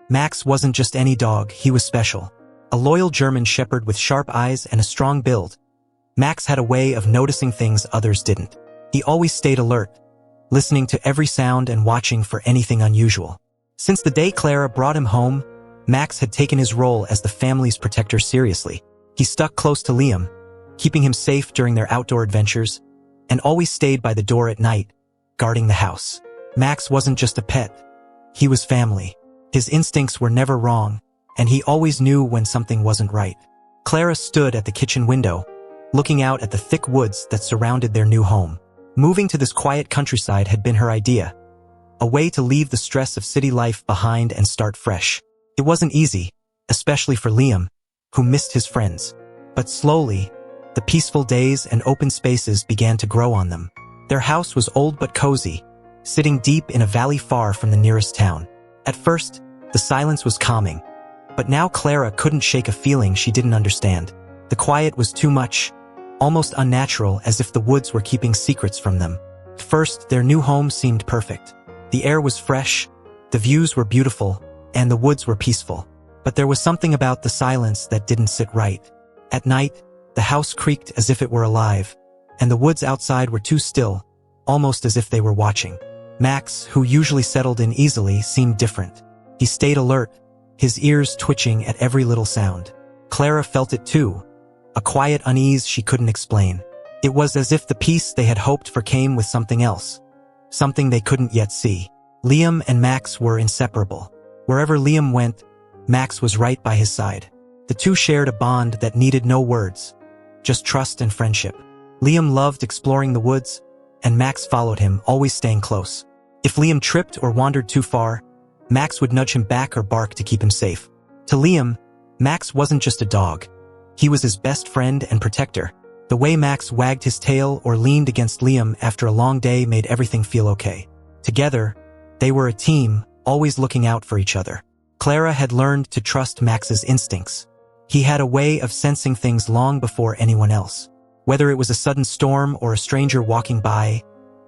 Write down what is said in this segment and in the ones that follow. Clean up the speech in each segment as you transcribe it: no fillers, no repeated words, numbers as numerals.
Max wasn't just any dog, he was special. A loyal German shepherd with sharp eyes and a strong build. Max had a way of noticing things others didn't. He always stayed alert, listening to every sound and watching for anything unusual. Since the day Clara brought him home, Max had taken his role as the family's protector seriously. He stuck close to Liam, keeping him safe during their outdoor adventures, and always stayed by the door at night, guarding the house. Max wasn't just a pet. He was family. His instincts were never wrong, and he always knew when something wasn't right. Clara stood at the kitchen window, looking out at the thick woods that surrounded their new home. Moving to this quiet countryside had been her idea, a way to leave the stress of city life behind and start fresh. It wasn't easy, especially for Liam, who missed his friends. But slowly, the peaceful days and open spaces began to grow on them. Their house was old but cozy, sitting deep in a valley far from the nearest town. At first, the silence was calming, but now Clara couldn't shake a feeling she didn't understand. The quiet was too much, almost unnatural, as if the woods were keeping secrets from them. First, their new home seemed perfect. The air was fresh, the views were beautiful, and the woods were peaceful. But there was something about the silence that didn't sit right. At night, the house creaked as if it were alive, and the woods outside were too still, almost as if they were watching. Max, who usually settled in easily, seemed different. He stayed alert, his ears twitching at every little sound. Clara felt it too, a quiet unease she couldn't explain. It was as if the peace they had hoped for came with something else, something they couldn't yet see. Liam and Max were inseparable. Wherever Liam went, Max was right by his side. The two shared a bond that needed no words, just trust and friendship. Liam loved exploring the woods, and Max followed him, always staying close. If Liam tripped or wandered too far, Max would nudge him back or bark to keep him safe. To Liam, Max wasn't just a dog. He was his best friend and protector. The way Max wagged his tail or leaned against Liam after a long day made everything feel okay. Together, they were a team, always looking out for each other. Clara had learned to trust Max's instincts. He had a way of sensing things long before anyone else. Whether it was a sudden storm or a stranger walking by,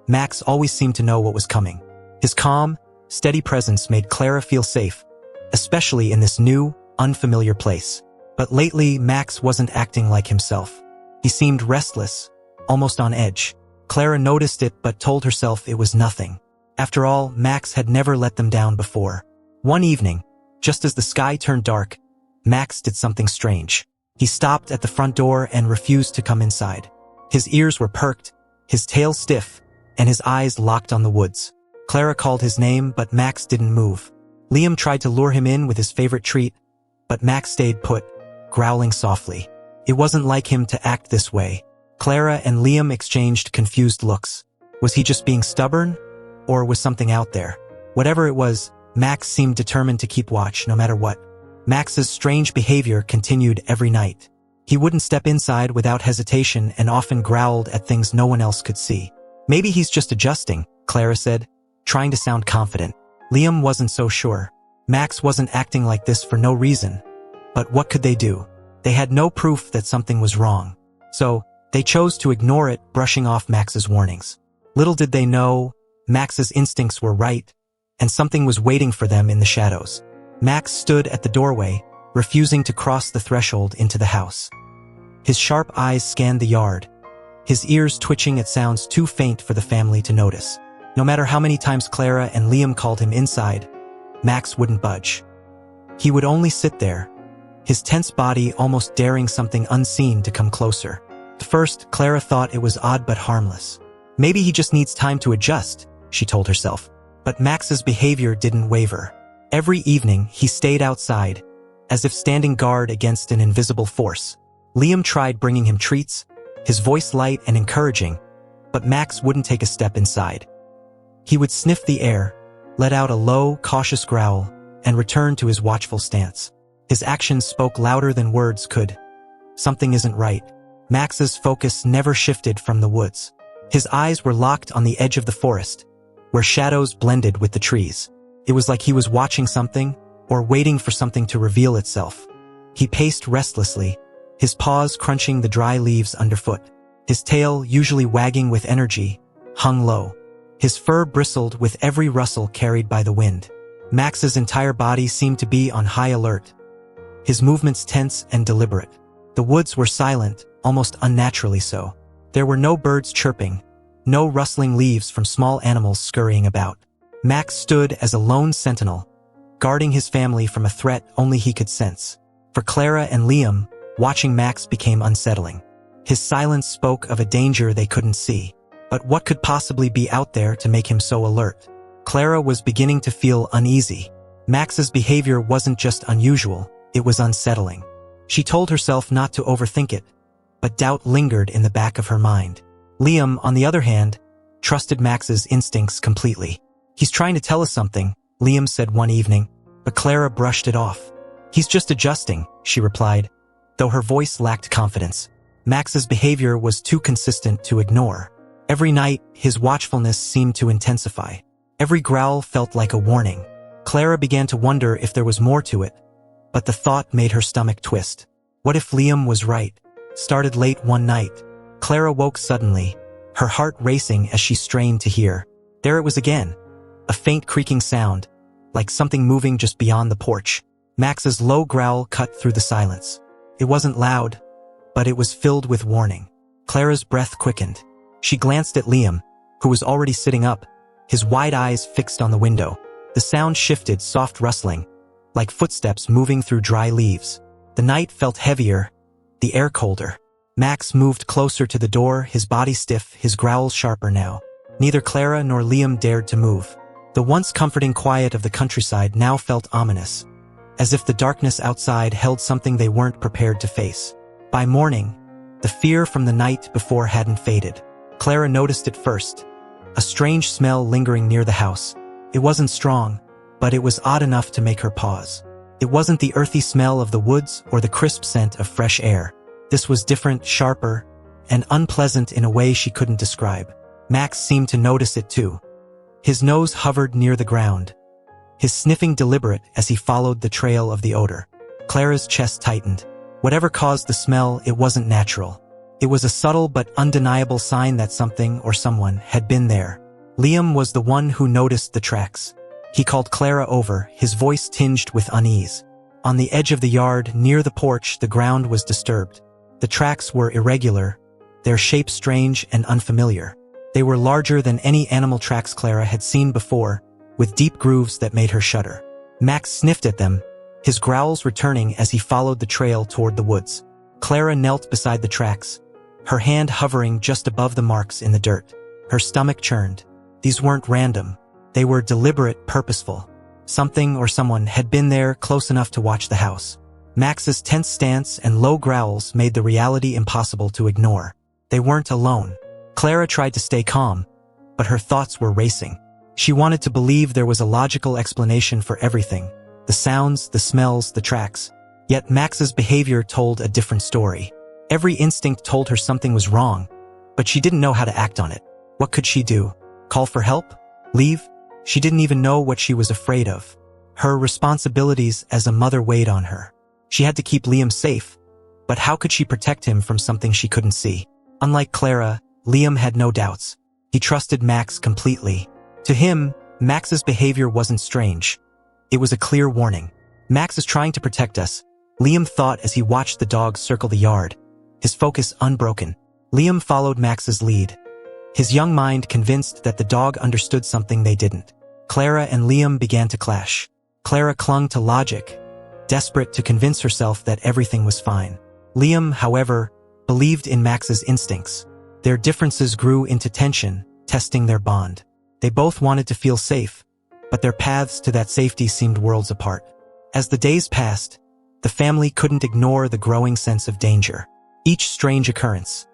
Max always seemed to know what was coming. His calm, steady presence made Clara feel safe, especially in this new, unfamiliar place. But lately, Max wasn't acting like himself. He seemed restless, almost on edge. Clara noticed it but told herself it was nothing. After all, Max had never let them down before. One evening, just as the sky turned dark, Max did something strange. He stopped at the front door and refused to come inside. His ears were perked, his tail stiff, and his eyes locked on the woods. Clara called his name, but Max didn't move. Liam tried to lure him in with his favorite treat, but Max stayed put, growling softly. It wasn't like him to act this way. Clara and Liam exchanged confused looks. Was he just being stubborn, or was something out there? Whatever it was, Max seemed determined to keep watch no matter what. Max's strange behavior continued every night. He wouldn't step inside without hesitation and often growled at things no one else could see. Maybe he's just adjusting, Clara said, trying to sound confident. Liam wasn't so sure. Max wasn't acting like this for no reason. But what could they do? They had no proof that something was wrong. So, they chose to ignore it, brushing off Max's warnings. Little did they know, Max's instincts were right, and something was waiting for them in the shadows. Max stood at the doorway, refusing to cross the threshold into the house. His sharp eyes scanned the yard, his ears twitching at sounds too faint for the family to notice. No matter how many times Clara and Liam called him inside, Max wouldn't budge. He would only sit there, his tense body almost daring something unseen to come closer. At first, Clara thought it was odd but harmless. Maybe he just needs time to adjust, she told herself. But Max's behavior didn't waver. Every evening, he stayed outside, as if standing guard against an invisible force. Liam tried bringing him treats, his voice light and encouraging, but Max wouldn't take a step inside. He would sniff the air, let out a low, cautious growl, and return to his watchful stance. His actions spoke louder than words could. Something isn't right. Max's focus never shifted from the woods. His eyes were locked on the edge of the forest, where shadows blended with the trees. It was like he was watching something, or waiting for something to reveal itself. He paced restlessly, his paws crunching the dry leaves underfoot. His tail, usually wagging with energy, hung low. His fur bristled with every rustle carried by the wind. Max's entire body seemed to be on high alert, his movements tense and deliberate. The woods were silent, almost unnaturally so. There were no birds chirping, no rustling leaves from small animals scurrying about. Max stood as a lone sentinel, guarding his family from a threat only he could sense. For Clara and Liam, watching Max became unsettling. His silence spoke of a danger they couldn't see. But what could possibly be out there to make him so alert? Clara was beginning to feel uneasy. Max's behavior wasn't just unusual, it was unsettling. She told herself not to overthink it, but doubt lingered in the back of her mind. Liam, on the other hand, trusted Max's instincts completely. "He's trying to tell us something," Liam said one evening, but Clara brushed it off. "He's just adjusting," she replied, though her voice lacked confidence. Max's behavior was too consistent to ignore. Every night, his watchfulness seemed to intensify. Every growl felt like a warning. Clara began to wonder if there was more to it, but the thought made her stomach twist. What if Liam was right? Started late one night. Clara woke suddenly, her heart racing as she strained to hear. There it was again, a faint creaking sound, like something moving just beyond the porch. Max's low growl cut through the silence. It wasn't loud, but it was filled with warning. Clara's breath quickened. She glanced at Liam, who was already sitting up, his wide eyes fixed on the window. The sound shifted, soft rustling, like footsteps moving through dry leaves. The night felt heavier, the air colder. Max moved closer to the door, his body stiff, his growls sharper now. Neither Clara nor Liam dared to move. The once comforting quiet of the countryside now felt ominous, as if the darkness outside held something they weren't prepared to face. By morning, the fear from the night before hadn't faded. Clara noticed it first, a strange smell lingering near the house. It wasn't strong, but it was odd enough to make her pause. It wasn't the earthy smell of the woods or the crisp scent of fresh air. This was different, sharper, and unpleasant in a way she couldn't describe. Max seemed to notice it too. His nose hovered near the ground, his sniffing deliberate as he followed the trail of the odor. Clara's chest tightened. Whatever caused the smell, it wasn't natural. It was a subtle but undeniable sign that something or someone had been there. Liam was the one who noticed the tracks. He called Clara over, his voice tinged with unease. On the edge of the yard, near the porch, the ground was disturbed. The tracks were irregular, their shape strange and unfamiliar. They were larger than any animal tracks Clara had seen before, with deep grooves that made her shudder. Max sniffed at them, his growls returning as he followed the trail toward the woods. Clara knelt beside the tracks, her hand hovering just above the marks in the dirt. Her stomach churned. These weren't random. They were deliberate, purposeful. Something or someone had been there close enough to watch the house. Max's tense stance and low growls made the reality impossible to ignore. They weren't alone. Clara tried to stay calm, but her thoughts were racing. She wanted to believe there was a logical explanation for everything. The sounds, the smells, the tracks. Yet Max's behavior told a different story. Every instinct told her something was wrong, but she didn't know how to act on it. What could she do? Call for help? Leave? She didn't even know what she was afraid of. Her responsibilities as a mother weighed on her. She had to keep Liam safe, but how could she protect him from something she couldn't see? Unlike Clara, Liam had no doubts. He trusted Max completely. To him, Max's behavior wasn't strange. It was a clear warning. Max is trying to protect us, Liam thought as he watched the dogs circle the yard, his focus unbroken. Liam followed Max's lead, his young mind convinced that the dog understood something they didn't. Clara and Liam began to clash. Clara clung to logic, desperate to convince herself that everything was fine. Liam, however, believed in Max's instincts. Their differences grew into tension, testing their bond. They both wanted to feel safe, but their paths to that safety seemed worlds apart. As the days passed, the family couldn't ignore the growing sense of danger. Each strange occurrence,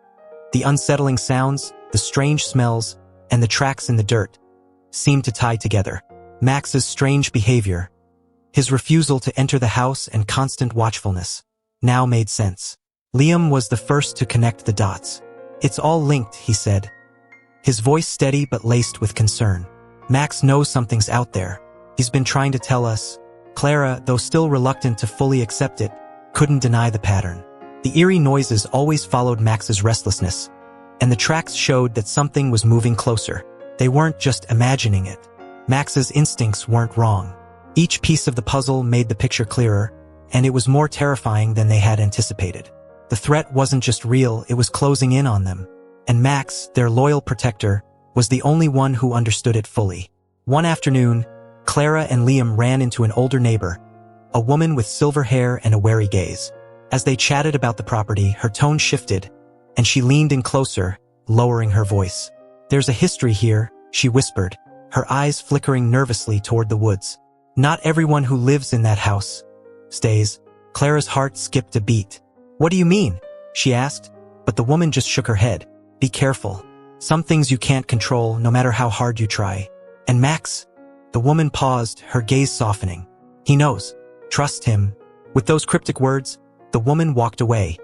the unsettling sounds, the strange smells, and the tracks in the dirt, seemed to tie together. Max's strange behavior, his refusal to enter the house and constant watchfulness, now made sense. Liam was the first to connect the dots. "It's all linked," he said, his voice steady but laced with concern. "Max knows something's out there. He's been trying to tell us." Clara, though still reluctant to fully accept it, couldn't deny the pattern. The eerie noises always followed Max's restlessness, and the tracks showed that something was moving closer. They weren't just imagining it. Max's instincts weren't wrong. Each piece of the puzzle made the picture clearer, and it was more terrifying than they had anticipated. The threat wasn't just real, it was closing in on them. And Max, their loyal protector, was the only one who understood it fully. One afternoon, Clara and Liam ran into an older neighbor, a woman with silver hair and a wary gaze. As they chatted about the property, her tone shifted, and she leaned in closer, lowering her voice. "There's a history here," she whispered, her eyes flickering nervously toward the woods. "Not everyone who lives in that house stays." Clara's heart skipped a beat. "What do you mean?" she asked, but the woman just shook her head. "Be careful. Some things you can't control, no matter how hard you try. And Max?" The woman paused, her gaze softening. "He knows. Trust him." With those cryptic words, the woman walked away,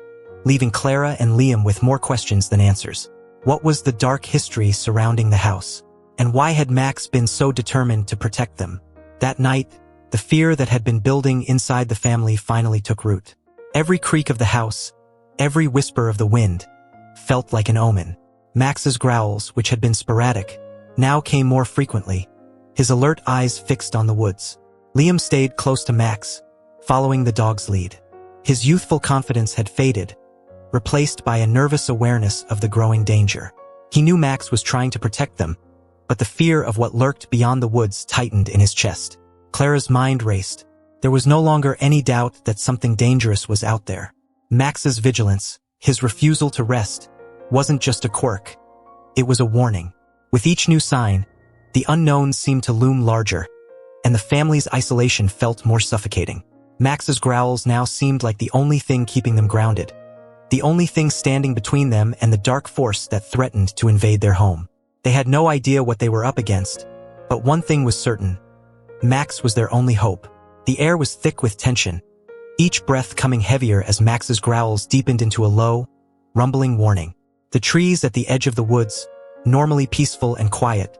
leaving Clara and Liam with more questions than answers. What was the dark history surrounding the house? And why had Max been so determined to protect them? That night, the fear that had been building inside the family finally took root. Every creak of the house, every whisper of the wind, felt like an omen. Max's growls, which had been sporadic, now came more frequently, his alert eyes fixed on the woods. Liam stayed close to Max, following the dog's lead. His youthful confidence had faded, replaced by a nervous awareness of the growing danger. He knew Max was trying to protect them, but the fear of what lurked beyond the woods tightened in his chest. Clara's mind raced. There was no longer any doubt that something dangerous was out there. Max's vigilance, his refusal to rest, wasn't just a quirk. It was a warning. With each new sign, the unknown seemed to loom larger, and the family's isolation felt more suffocating. Max's growls now seemed like the only thing keeping them grounded, the only thing standing between them and the dark force that threatened to invade their home. They had no idea what they were up against, but one thing was certain. Max was their only hope. The air was thick with tension, each breath coming heavier as Max's growls deepened into a low, rumbling warning. The trees at the edge of the woods, normally peaceful and quiet,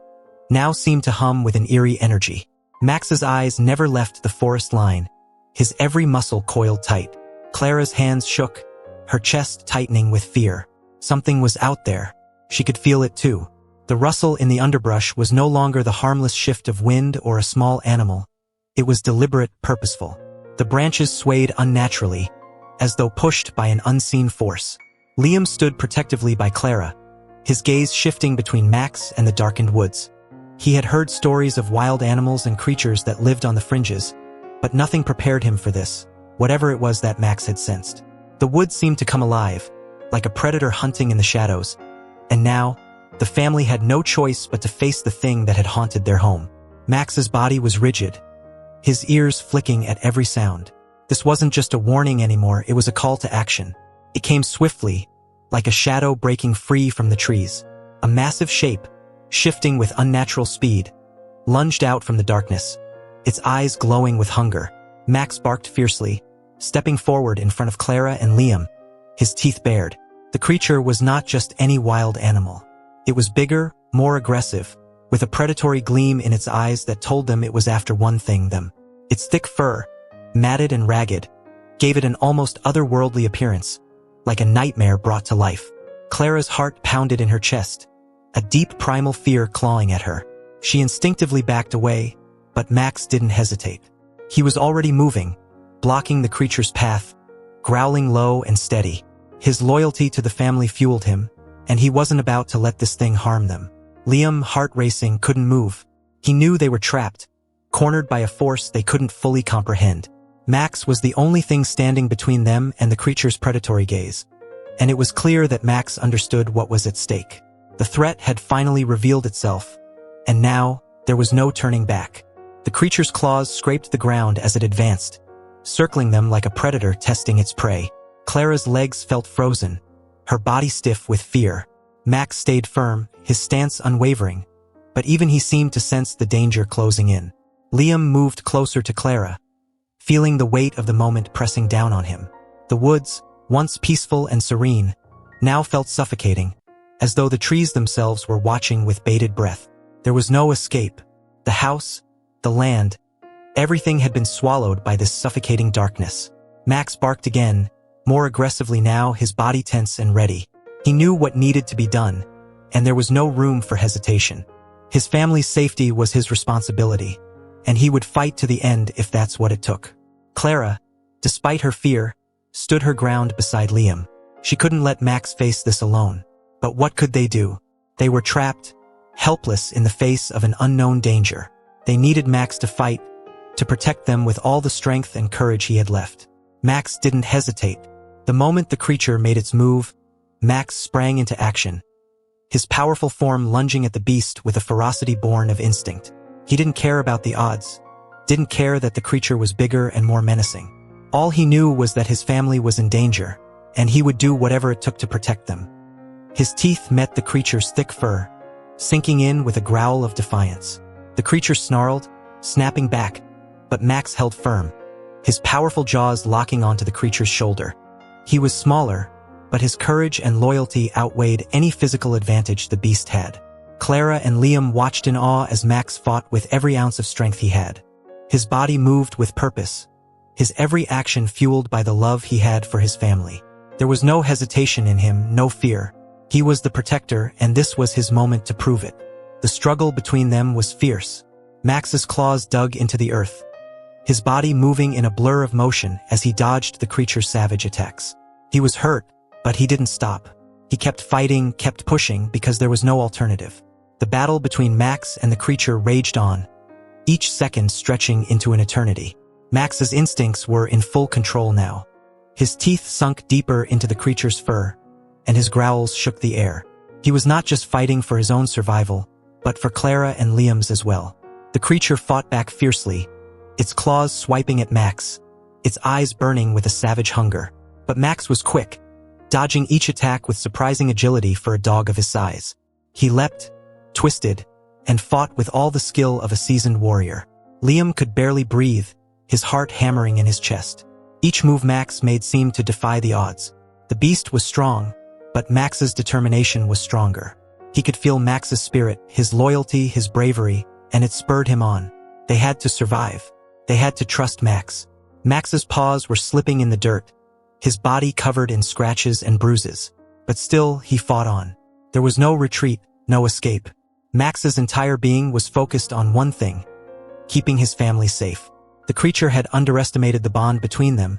now seemed to hum with an eerie energy. Max's eyes never left the forest line, his every muscle coiled tight. Clara's hands shook, her chest tightening with fear. Something was out there. She could feel it too. The rustle in the underbrush was no longer the harmless shift of wind or a small animal. It was deliberate, purposeful. The branches swayed unnaturally, as though pushed by an unseen force. Liam stood protectively by Clara, his gaze shifting between Max and the darkened woods. He had heard stories of wild animals and creatures that lived on the fringes, but nothing prepared him for this, whatever it was that Max had sensed. The woods seemed to come alive, like a predator hunting in the shadows, and now, the family had no choice but to face the thing that had haunted their home. Max's body was rigid, his ears flicking at every sound. This wasn't just a warning anymore, it was a call to action. It came swiftly, like a shadow breaking free from the trees. A massive shape, shifting with unnatural speed, lunged out from the darkness, its eyes glowing with hunger. Max barked fiercely, stepping forward in front of Clara and Liam, his teeth bared. The creature was not just any wild animal. It was bigger, more aggressive, with a predatory gleam in its eyes that told them it was after one thing, them. Its thick fur, matted and ragged, gave it an almost otherworldly appearance, like a nightmare brought to life. Clara's heart pounded in her chest, a deep primal fear clawing at her. She instinctively backed away, but Max didn't hesitate. He was already moving, blocking the creature's path, growling low and steady. His loyalty to the family fueled him, and he wasn't about to let this thing harm them. Liam, heart racing, couldn't move. He knew they were trapped, cornered by a force they couldn't fully comprehend. Max was the only thing standing between them and the creature's predatory gaze, and it was clear that Max understood what was at stake. The threat had finally revealed itself, and now there was no turning back. The creature's claws scraped the ground as it advanced, circling them like a predator testing its prey. Clara's legs felt frozen, her body stiff with fear. Max stayed firm, his stance unwavering, but even he seemed to sense the danger closing in. Liam moved closer to Clara, feeling the weight of the moment pressing down on him. The woods, once peaceful and serene, now felt suffocating, as though the trees themselves were watching with bated breath. There was no escape. The house, the land, everything had been swallowed by this suffocating darkness. Max barked again, more aggressively now, his body tense and ready. He knew what needed to be done, and there was no room for hesitation. His family's safety was his responsibility, and he would fight to the end if that's what it took. Clara, despite her fear, stood her ground beside Liam. She couldn't let Max face this alone. But what could they do? They were trapped, helpless in the face of an unknown danger. They needed Max to fight, to protect them with all the strength and courage he had left. Max didn't hesitate. The moment the creature made its move, Max sprang into action, his powerful form lunging at the beast with a ferocity born of instinct. He didn't care about the odds, didn't care that the creature was bigger and more menacing. All he knew was that his family was in danger, and he would do whatever it took to protect them. His teeth met the creature's thick fur, sinking in with a growl of defiance. The creature snarled, snapping back, but Max held firm, his powerful jaws locking onto the creature's shoulder. He was smaller, but his courage and loyalty outweighed any physical advantage the beast had. Clara and Liam watched in awe as Max fought with every ounce of strength he had. His body moved with purpose, his every action fueled by the love he had for his family. There was no hesitation in him, no fear. He was the protector, and this was his moment to prove it. The struggle between them was fierce. Max's claws dug into the earth, his body moving in a blur of motion as he dodged the creature's savage attacks. He was hurt, but he didn't stop. He kept fighting, kept pushing, because there was no alternative. The battle between Max and the creature raged on, each second stretching into an eternity. Max's instincts were in full control now. His teeth sunk deeper into the creature's fur, and his growls shook the air. He was not just fighting for his own survival, but for Clara and Liam's as well. The creature fought back fiercely, its claws swiping at Max, its eyes burning with a savage hunger. But Max was quick, dodging each attack with surprising agility for a dog of his size. He leapt, twisted, and fought with all the skill of a seasoned warrior. Liam could barely breathe, his heart hammering in his chest. Each move Max made seemed to defy the odds. The beast was strong, but Max's determination was stronger. He could feel Max's spirit, his loyalty, his bravery, and it spurred him on. They had to survive. They had to trust Max. Max's paws were slipping in the dirt, his body covered in scratches and bruises. But still, he fought on. There was no retreat, no escape. Max's entire being was focused on one thing: keeping his family safe. The creature had underestimated the bond between them,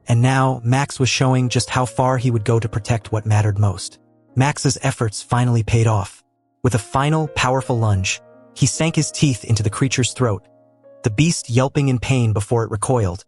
and now Max was showing just how far he would go to protect what mattered most. Max's efforts finally paid off. With a final, powerful lunge, he sank his teeth into the creature's throat, the beast yelping in pain before it recoiled,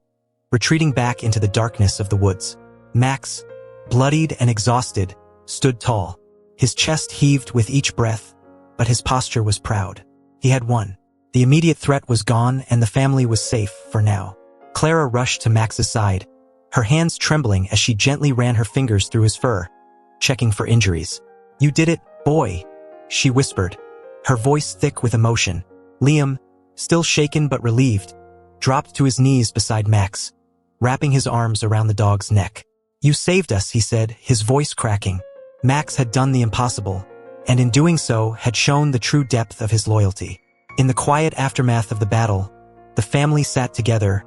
retreating back into the darkness of the woods. Max, bloodied and exhausted, stood tall. His chest heaved with each breath, but his posture was proud. He had won. The immediate threat was gone, and the family was safe for now. Clara rushed to Max's side, her hands trembling as she gently ran her fingers through his fur, checking for injuries. "You did it, boy," she whispered, her voice thick with emotion. Liam, still shaken but relieved, dropped to his knees beside Max, wrapping his arms around the dog's neck. "You saved us," he said, his voice cracking. Max had done the impossible, and in doing so had shown the true depth of his loyalty. In the quiet aftermath of the battle, the family sat together,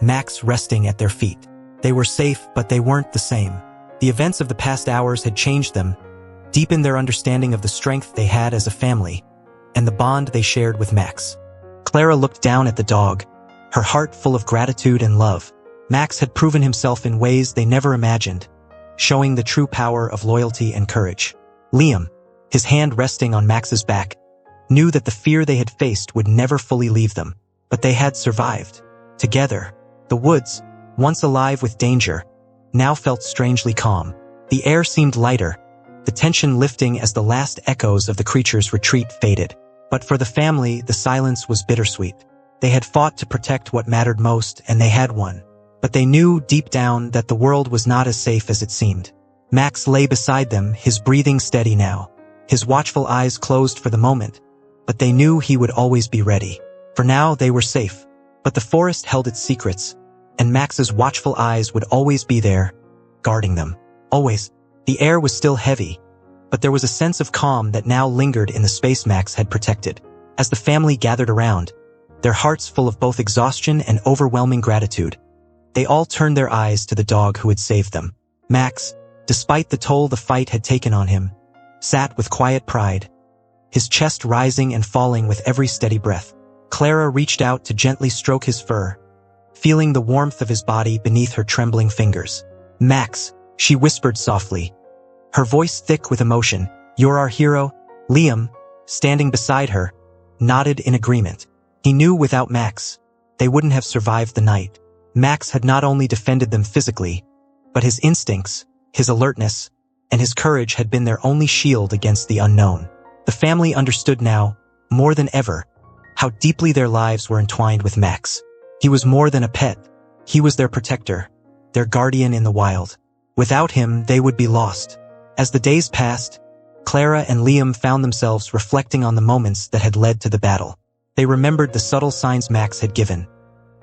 Max resting at their feet. They were safe, but they weren't the same. The events of the past hours had changed them, deepened their understanding of the strength they had as a family, and the bond they shared with Max. Clara looked down at the dog, her heart full of gratitude and love. Max had proven himself in ways they never imagined, showing the true power of loyalty and courage. Liam, his hand resting on Max's back, knew that the fear they had faced would never fully leave them, but they had survived. Together, the woods, once alive with danger, now felt strangely calm. The air seemed lighter, the tension lifting as the last echoes of the creature's retreat faded. But for the family, the silence was bittersweet. They had fought to protect what mattered most, and they had won. But they knew deep down that the world was not as safe as it seemed. Max lay beside them, his breathing steady now, his watchful eyes closed for the moment, but they knew he would always be ready. For now, they were safe, but the forest held its secrets, and Max's watchful eyes would always be there, guarding them. Always. The air was still heavy, but there was a sense of calm that now lingered in the space Max had protected. As the family gathered around, their hearts full of both exhaustion and overwhelming gratitude, they all turned their eyes to the dog who had saved them. Max, despite the toll the fight had taken on him, sat with quiet pride, his chest rising and falling with every steady breath. Clara reached out to gently stroke his fur, feeling the warmth of his body beneath her trembling fingers. "Max," she whispered softly, her voice thick with emotion. "You're our hero." Liam, standing beside her, nodded in agreement. He knew without Max, they wouldn't have survived the night. Max had not only defended them physically, but his instincts, his alertness, and his courage had been their only shield against the unknown. The family understood now, more than ever, how deeply their lives were entwined with Max. He was more than a pet. He was their protector, their guardian in the wild. Without him, they would be lost. As the days passed, Clara and Liam found themselves reflecting on the moments that had led to the battle. They remembered the subtle signs Max had given.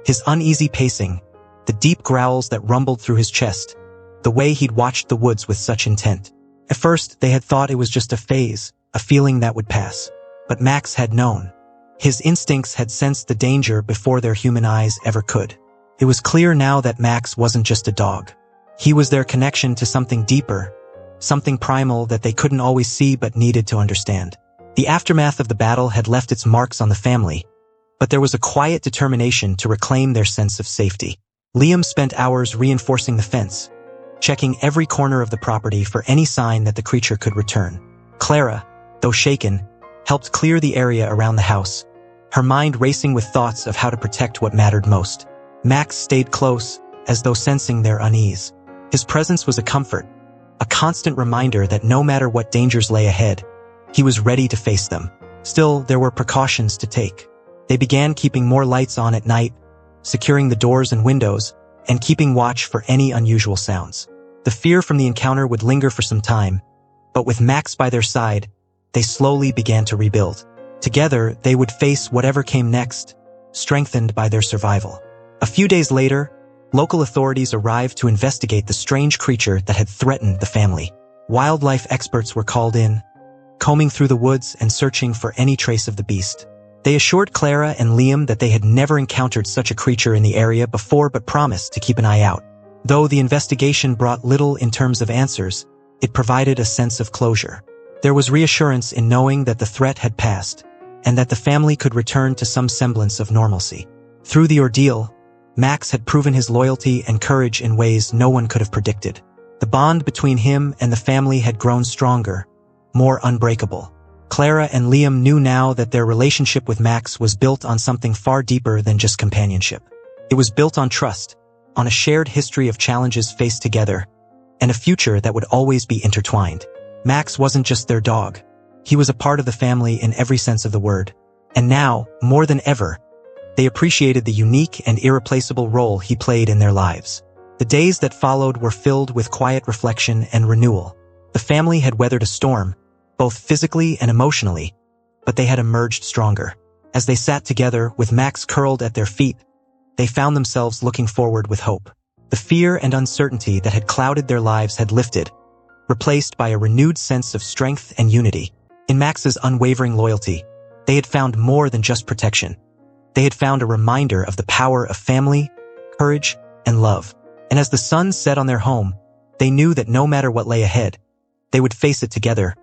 His uneasy pacing, the deep growls that rumbled through his chest, the way he'd watched the woods with such intent. At first, they had thought it was just a phase, a feeling that would pass. But Max had known. His instincts had sensed the danger before their human eyes ever could. It was clear now that Max wasn't just a dog. He was their connection to something deeper, something primal that they couldn't always see but needed to understand. The aftermath of the battle had left its marks on the family, but there was a quiet determination to reclaim their sense of safety. Liam spent hours reinforcing the fence, checking every corner of the property for any sign that the creature could return. Clara, though shaken, helped clear the area around the house, her mind racing with thoughts of how to protect what mattered most. Max stayed close, as though sensing their unease. His presence was a comfort, a constant reminder that no matter what dangers lay ahead, he was ready to face them. Still, there were precautions to take. They began keeping more lights on at night, securing the doors and windows, and keeping watch for any unusual sounds. The fear from the encounter would linger for some time, but with Max by their side, they slowly began to rebuild. Together, they would face whatever came next, strengthened by their survival. A few days later, local authorities arrived to investigate the strange creature that had threatened the family. Wildlife experts were called in, combing through the woods and searching for any trace of the beast. They assured Clara and Liam that they had never encountered such a creature in the area before but promised to keep an eye out. Though the investigation brought little in terms of answers, it provided a sense of closure. There was reassurance in knowing that the threat had passed, and that the family could return to some semblance of normalcy. Through the ordeal, Max had proven his loyalty and courage in ways no one could have predicted. The bond between him and the family had grown stronger, more unbreakable. Clara and Liam knew now that their relationship with Max was built on something far deeper than just companionship. It was built on trust, on a shared history of challenges faced together, and a future that would always be intertwined. Max wasn't just their dog. He was a part of the family in every sense of the word. And now, more than ever, they appreciated the unique and irreplaceable role he played in their lives. The days that followed were filled with quiet reflection and renewal. The family had weathered a storm, both physically and emotionally, but they had emerged stronger. As they sat together with Max curled at their feet, they found themselves looking forward with hope. The fear and uncertainty that had clouded their lives had lifted, replaced by a renewed sense of strength and unity. In Max's unwavering loyalty, they had found more than just protection. They had found a reminder of the power of family, courage, and love. And as the sun set on their home, they knew that no matter what lay ahead, they would face it together.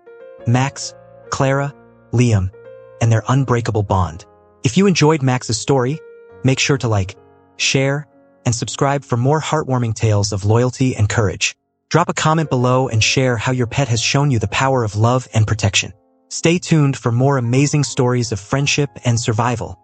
Max, Clara, Liam, and their unbreakable bond. If you enjoyed Max's story, make sure to like, share, and subscribe for more heartwarming tales of loyalty and courage. Drop a comment below and share how your pet has shown you the power of love and protection. Stay tuned for more amazing stories of friendship and survival.